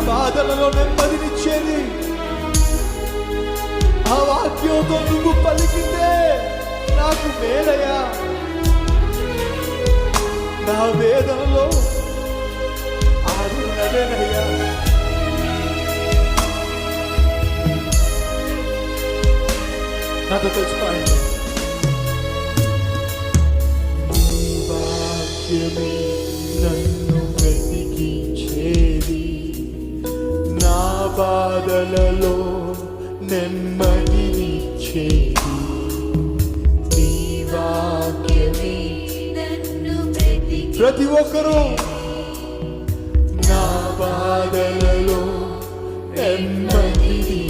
బాధలలో నెమ్మదినిచ్చేది ఆ వాక్యంతో నువ్వు పలికితే నాకు మేలయ్యా. నా వేదనలో ఆదునవేనయ్యా. నాతో తెలుసుకోండి. నీ వాక్యమే నన్ను బ్రతికించేది, నా బాధలలో నెమ్మదినిచ్చేది. నీ వాక్యమే ప్రతి ఒక్కరూ నా బాధలలో నెమ్మదినిచ్చేది.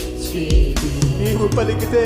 నీవు పలికితే